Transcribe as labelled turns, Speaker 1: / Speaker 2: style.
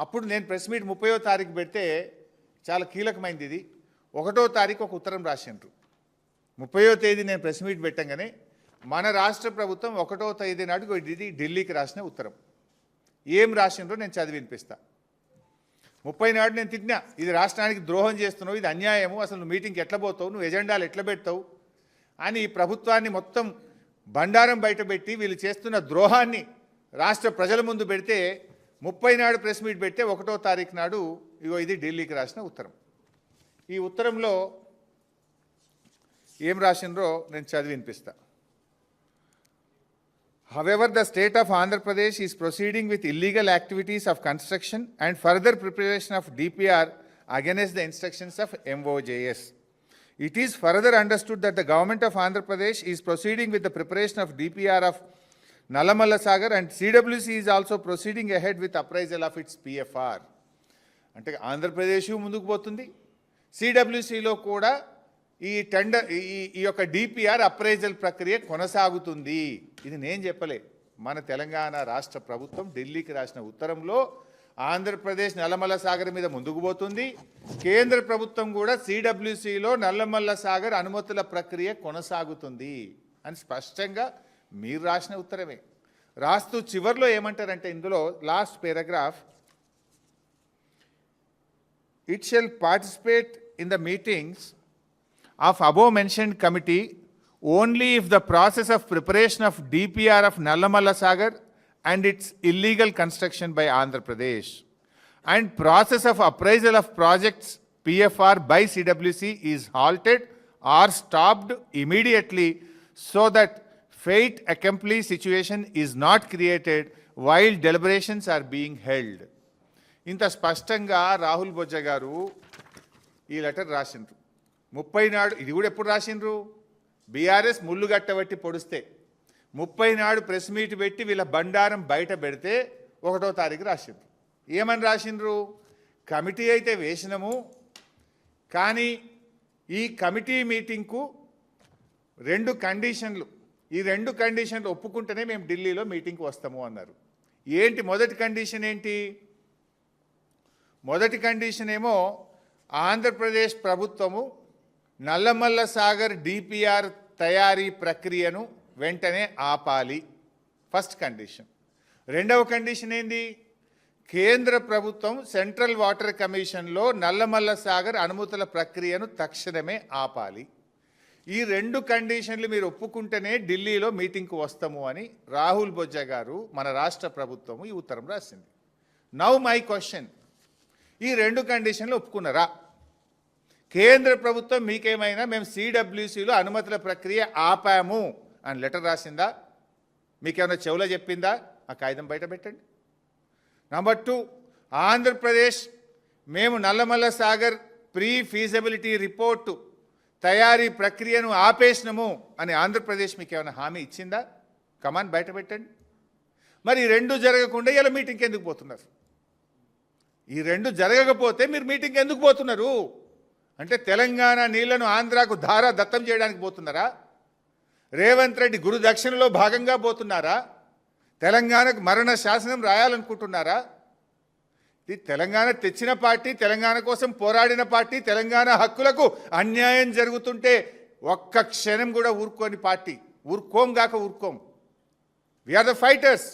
Speaker 1: అప్పుడు నేను press meet 30వ తారీఖు పెడితే చాలా కీలకమైనది ఇది. 1వ తారీఖు ఒక ఉత్తరం రాసిండ్రు. 30వ తేదీ నేను ప్రెస్ మీట్ పెట్టంగానే మన రాష్ట్ర ప్రభుత్వం 1వ తేదీ నాడు ఇది ఢిల్లీకి రాసిన ఉత్తరం. ఏం రాసిండ్రో నేను చదివి వినిపిస్తా. 30 నాడు నేను తిట్టినా, ఇది రాష్ట్రానికి ద్రోహం చేస్తున్నావు, ఇది అన్యాయము, అసలు నువ్వు మీటింగ్కి ఎట్లా పోతావు, నువ్వు ఎజెండాలు ఎట్లా పెడతావు అని ఈ ప్రభుత్వాన్ని మొత్తం బండారం బయటపెట్టి వీళ్ళు చేస్తున్న ద్రోహాన్ని రాష్ట్ర ప్రజల ముందు పెడితే 30 నాడు ప్రెస్ మీట్ పెడితే 1వ తారీఖు నాడు ఇది ఢిల్లీకి రాసిన ఉత్తరం. ఈ ఉత్తరంలో ఏం రాసిండ్రో నేను చదివి వినిపిస్తా. However, the state of Andhra Pradesh is proceeding with illegal activities of construction and further preparation of DPR against the instructions of MOJS. It is further understood that the government of Andhra Pradesh is proceeding with the preparation of DPR of Nallamalla Sagar and CWC is also proceeding ahead with appraisal of its PFR. అంటే ఆంధ్రప్రదేశ్ ముందుకు పోతుంది, సిడబ్ల్యూసిలో కూడా ఈ tender ఈ యొక్క DPR appraisal ప్రక్రియ కొనసాగుతుంది. ఇది నేను చెప్పలే, మన తెలంగాణ రాష్ట్ర ప్రభుత్వం ఢిల్లీకి రాసిన ఉత్తరంలో ఆంధ్రప్రదేశ్ నల్లమల్ల సాగర్ మీద ముందుకు పోతుంది, కేంద్ర ప్రభుత్వం కూడా సిడబ్ల్యూసిలో నల్లమల్ల సాగర్ అనుమతుల ప్రక్రియ కొనసాగుతుంది అని స్పష్టంగా మీరు రాసిన ఉత్తరమే. రాస్తూ చివర్లో ఏమంటారంటే ఇందులో last paragraph, it shall participate in the meetings of above mentioned committee only if the process of preparation of DPR of Nallamalla Sagar and its illegal construction by Andhra Pradesh and process of appraisal of projects PFR by CWC is halted or stopped immediately so that fate accomplished situation is not created while deliberations are being held. ఇంత స్పష్టంగా రాహుల్ బొజ్జా గారు ఈ letter రాసిండ్రు. 30 నాడు ఇది కూడా ఎప్పుడు రాసిండ్రు, BRS ముళ్ళు గట్టబట్టి పొడిస్తే 30 నాడు ప్రెస్ మీట్ పెట్టి వీళ్ళ బండారం బయట పెడితే 1వ తారీఖు రాసిండ్రు. ఏమని రాసిండ్రు, కమిటీ అయితే వేసినాము కానీ ఈ కమిటీ మీటింగ్కు 2 కండిషన్లు, ఈ 2 కండిషన్లు ఒప్పుకుంటేనే మేము ఢిల్లీలో మీటింగ్కి వస్తాము అన్నారు. ఏంటి మొదటి కండిషన్ ఏంటి? మొదటి కండిషన్ ఏమో ఆంధ్రప్రదేశ్ ప్రభుత్వము నల్లమల్ల సాగర్ డిపిఆర్ తయారీ ప్రక్రియను వెంటనే ఆపాలి, ఫస్ట్ కండిషన్. 2వ కండిషన్ ఏంది, కేంద్ర ప్రభుత్వం సెంట్రల్ వాటర్ కమిషన్లో నల్లమల్ల సాగర్ అనుమతుల ప్రక్రియను తక్షణమే ఆపాలి. ఈ 2 కండిషన్లు మీరు ఒప్పుకుంటేనే ఢిల్లీలో మీటింగ్కు వస్తాము అని రాహుల్ బొజ్జా గారు మన రాష్ట్ర ప్రభుత్వము ఈ ఉత్తరం రాసింది. నౌ మై క్వశ్చన్, ఈ 2 కండిషన్లు ఒప్పుకున్నారా? కేంద్ర ప్రభుత్వం మీకేమైనా మేము సిడబ్ల్యూసిలో అనుమతుల ప్రక్రియ ఆపాము అని లెటర్ రాసిందా? మీకేమైనా చెవులో చెప్పిందా? ఆ కాగితం బయట పెట్టండి. నంబర్ 2, ఆంధ్రప్రదేశ్ మేము Nallamala Sagar pre feasibility report తయారీ ప్రక్రియను ఆపేసినాము అని ఆంధ్రప్రదేశ్ మీకు ఏమైనా హామీ ఇచ్చిందా? కమాన్ బయట పెట్టండి. మరి ఈ 2 జరగకుండా ఇలా మీటింగ్కి ఎందుకు పోతున్నారు? ఈ 2 జరగకపోతే మీరు మీటింగ్కి ఎందుకు పోతున్నారు? అంటే తెలంగాణ నీళ్లను ఆంధ్రాకు ధారా దత్తం చేయడానికి పోతున్నారా? రేవంత్ రెడ్డి గురు దక్షిణలో భాగంగా పోతున్నారా? తెలంగాణకు మరణ శాసనం రాయాలనుకుంటున్నారా? ఇది తెలంగాణ తెచ్చిన పార్టీ, తెలంగాణ కోసం పోరాడిన పార్టీ, తెలంగాణ హక్కులకు అన్యాయం జరుగుతుంటే ఒక్క క్షణం కూడా ఊరుకోని పార్టీ. ఊరుకోం గాక ఊరుకోం. We are the fighters.